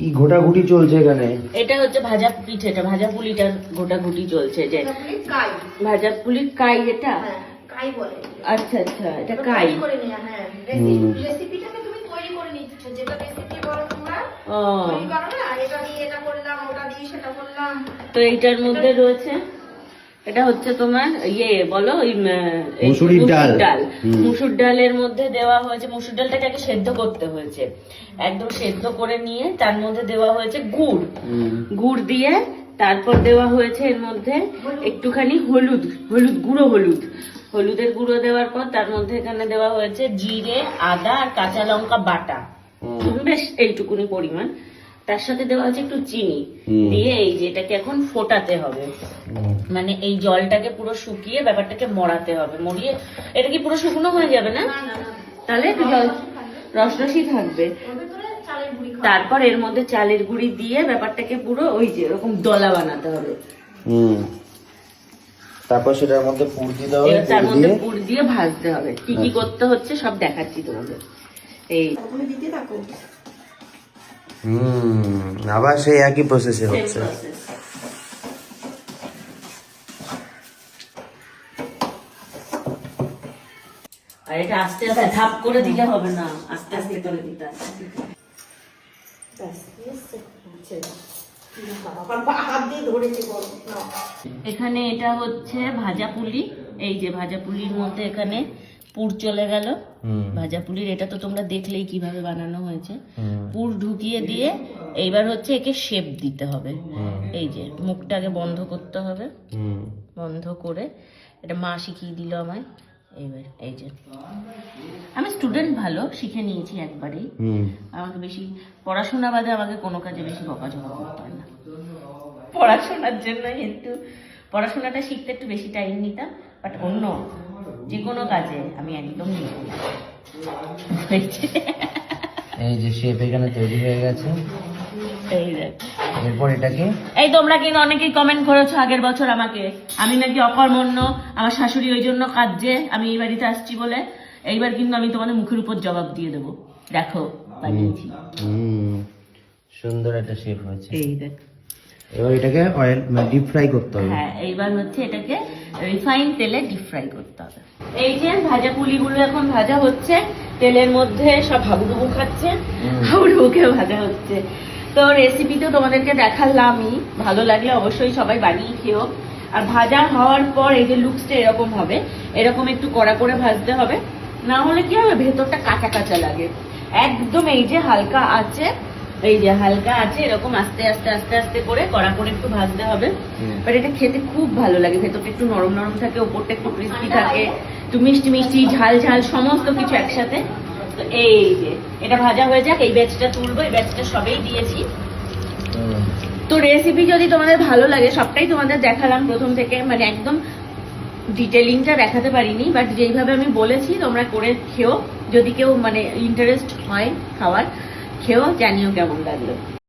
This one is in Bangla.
কি ঘোটাঘুটি চলছে এখানে? এটা হচ্ছে ভাজা পিঠেটা, ভাজা পুলিটার ঘোটাঘুটি চলছে। যে ভাজা পুলির কাই, এটা কাই বলে। আচ্ছা আচ্ছা, এটা কাই করে নিয়া। হ্যাঁ, রেসিপিটাকে তুমি তৈরি করে নিচ্ছ, যেটা রেসিপি বলো তোমরা তৈরি করো না, এটা দিয়ে এটা করলাম, ওটা দিয়ে সেটা করলাম। তো এইটার মধ্যে রয়েছে, এটা হচ্ছে তোমার বলো ওই মুসুর ডাল। মুসুর ডালের মধ্যে দেওয়া হয়েছে, মুসুর ডালটাকে আগে সেদ্ধ করতে হয়েছে, একদম সেদ্ধ করে নিয়ে তার মধ্যে দেওয়া হয়েছে গুড় দিয়ে, তারপর দেওয়া হয়েছে এর মধ্যে একটুখানি হলুদের গুঁড়ো দেওয়ার পর তার মধ্যে এখানে দেওয়া হয়েছে জিরে, আদা আর কাঁচা লঙ্কা বাটা, বেশ এইটুকুনি পরিমাণ। তার সাথে দেওয়া হচ্ছে একটু চিনি দিয়ে এই যে এটাকে এখন ফোটাতে হবে, মানে এই জলটাকে পুরো শুকিয়ে ব্যাপারটাকে মরাতে হবে। মরিয়ে এটা কি পুরো শুকনো হয়ে যাবে না? তাহলে একটু জল রসরসই থাকবে। তারপর এর মধ্যে চালের গুঁড়ি দিয়ে ব্যাপারটাকে পুরো ওই যে এরকম দলা বানাতে হবে। তারপর সেটার মধ্যে পুর দিতে হবে, তার মধ্যে পুর দিয়ে ভাজতে হবে। কি কি করতে হচ্ছে সব দেখাচ্ছি তোমাদের। এই দিতে থাকো। আবার সেই একই প্রসেসে হচ্ছে। আর এটা আস্তে আস্তে ধাপ করে দিলে হবে না, আস্তে আস্তে করে দিতে হবে। এখানে এটা হচ্ছে ভাজা পুলি, এই যে ভাজা পুলির মধ্যে এখানে পুর চলে গেল। ভাজা পুলির এটা তো তোমরা দেখলেই কিভাবে বানানো হয়েছে। পুর ঢুকিয়ে দিয়ে এইবার হচ্ছে একে শেপ দিতে হবে। এই যে মুখটাকে বন্ধ করতে হবে, বন্ধ করে এটা মা শিখিয়ে দিল আমায়। এইবার এই যে আমি স্টুডেন্ট, ভালো শিখে নিয়েছি একবারেই। আমাকে বেশি পড়াশোনা বাদে আমাকে কোনো কাজে বেশি বকাঝকা করতে হয় না। পড়াশোনার জন্য একটু পড়াশোনাটা শিখতে একটু বেশি টাইম নিতাম, বাট অন্য যে কোনো কাজে আমি একদম নিতাম। এই যে শেপ এখানে তৈরি হয়ে গেছে। এই দেখ, এরপর এটাকে এই তোমরা কিন্তু অনেকেই কমেন্ট করেছো আগের বছর আমাকে, আমি নাকি অকর্মণ্য, আমার শাশুড়ি ওই জন্য কাঁদছে আমি এই বাড়িতে আসছি বলে। এইবার কিন্তু আমি তোমাদের মুখের উপর জবাব দিয়ে দেবো। দেখো বানিয়েছি, সুন্দর একটা শেপ হয়েছে। এই দেখ। এবার এটাকে অয়েল ডিপ ফ্রাই করতে হবে। হ্যাঁ, এইবার হচ্ছে এটাকে রিফাইন তেলে ডিপ ফ্রাই করতে হবে। এই যে ভাজা পুলিগুলো এখন ভাজা হচ্ছে তেলের মধ্যে, সব হাবুডুবু খাচ্ছে, হাবুডুবুকে ভাজা হচ্ছে। তো রেসিপি তো তোমাদেরকে দেখালামই, ভালো লাগলে অবশ্যই সবাই বানিয়ে খেও। আর ভাজা হওয়ার পর এই যে লুকসটা এরকম হবে, এরকম একটু কড়া করে ভাজতে হবে, না হলে কি হবে ভেতরটা কাঁচা কাঁচা লাগে। একদম এই যে হালকা আছে, এই যে হালকা আছে এরকম আস্তে আস্তে আস্তে আস্তে করে কড়া করে একটু ভাজতে হবে। বাট এটা খেতে খুব ভালো লাগে, ভেতরটা একটু নরম নরম থাকে, ওপরটা একটু ক্রিস্পি থাকে, একটু মিষ্টি মিষ্টি ঝাল ঝাল সমস্ত কিছু একসাথে। তো এই যে এটা ভাজা হয়ে যাক, এই ব্যাচটা তুলবো, এই ব্যাচটা সবেই দিয়েছি। তো রেসিপি যদি তোমাদের ভালো লাগে, সবটাই তোমাদের দেখালাম প্রথম থেকে, মানে একদম ডিটেলিংটা দেখাতে পারিনি, বাট যেইভাবে আমি বলেছি তোমরা করে খেও। যদি কেউ মানে ইন্টারেস্ট হয় খাওয়ার, খেও, জানিও কেমন লাগলো।